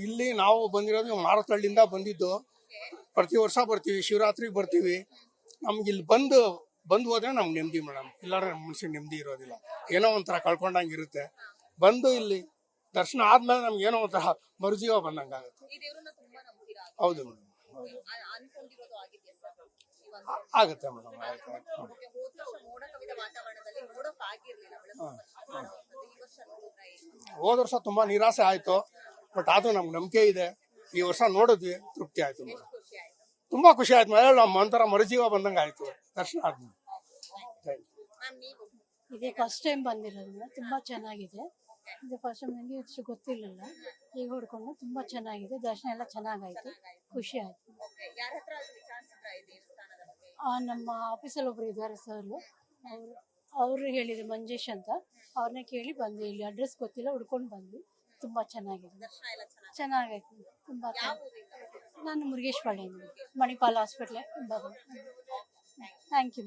ಇಲ್ಲಿ ನಾವು ಬಂದಿರೋದು ಮಾರತಳ್ಳಿಯಿಂದ ಬಂದಿದ್ದು. ಪ್ರತಿ ವರ್ಷ ಬರ್ತೀವಿ, ಶಿವರಾತ್ರಿಗೆ ಬರ್ತೀವಿ. ನಮ್ಗೆ ಇಲ್ಲಿ ಬಂದು ಹೋದ್ರೆ ನಮ್ಗೆ ನೆಮ್ಮದಿ ಮೇಡಮ್, ಇಲ್ಲಾಂದ್ರೆ ನಮ್ಮ ಮನುಷ್ಯನ ನೆಮ್ಮದಿ ಇರೋದಿಲ್ಲ. ಏನೋ ಒಂಥರ ಕಳ್ಕೊಂಡಂಗೆ ಇರುತ್ತೆ. ಬಂದು ಇಲ್ಲಿ ದರ್ಶನ ಆದ್ಮೇಲೆ ನಮ್ಗೆ ಏನೋ ಒಂಥರ ಮರುಜೀವ ಬಂದಂಗೆ ಆಗುತ್ತೆ. ಹೌದು ಮೇಡಮ್, ಆಗುತ್ತೆ ಮೇಡಮ್. ಹೋದ ವರ್ಷ ತುಂಬಾ ನಿರಾಸೆ ಆಯ್ತು, ಬಟ್ ಆದ್ರೂ ನಮ್ಗೆ ನಂಬಿಕೆ ಇದೆ. ಈ ವರ್ಷ ನೋಡಿದ್ವಿ, ತೃಪ್ತಿ ಆಯ್ತು ಮೇಡಮ್. ತುಂಬಾ ಖುಷಿ ಆಯ್ತು ಮೇಡಮ್. ನಮ್ಮ ಒಂಥರ ಮರುಜೀವ ಬಂದಂಗೆ ಆಯ್ತು ದರ್ಶನ ಆದ್ಮೇಲೆ. ಇದೇ ಫಸ್ಟ್ ಟೈಮ್ ಬಂದಿರೋದ್ರಿಂದ ತುಂಬಾ ಚೆನ್ನಾಗಿದೆ. ಇದು ಫಸ್ಟ್ ಟೈಮ್ ನನಗೆ ಇಷ್ಟು ಗೊತ್ತಿರಲಿಲ್ಲ. ಈಗ ಹುಡ್ಕೊಂಡು ತುಂಬಾ ಚೆನ್ನಾಗಿದೆ, ದರ್ಶನ ಎಲ್ಲ ಚೆನ್ನಾಗಾಯ್ತು, ಖುಷಿ ಆಯ್ತು. ನಮ್ಮ ಆಫೀಸಲ್ಲಿ ಒಬ್ರು ಇದ್ದಾರೆ ಸರ್, ಅವರು ಹೇಳಿದ್ರು ಮಂಜೇಶ್ ಅಂತ, ಅವ್ರನ್ನೇ ಕೇಳಿ ಬಂದ್ವಿ. ಇಲ್ಲಿ ಅಡ್ರೆಸ್ ಗೊತ್ತಿಲ್ಲ, ಹುಡ್ಕೊಂಡು ಬಂದ್ವಿ. ತುಂಬಾ ಚೆನ್ನಾಗಿದೆ, ಚೆನ್ನಾಗೈತೆ ತುಂಬಾ. ನಾನು ಮುರುಗೇಶ್ ಪಾಳ್ಯದಿಂದ, ಮಣಿಪಾಲ್ ಹಾಸ್ಪಿಟ್ಲೆ. Thank you.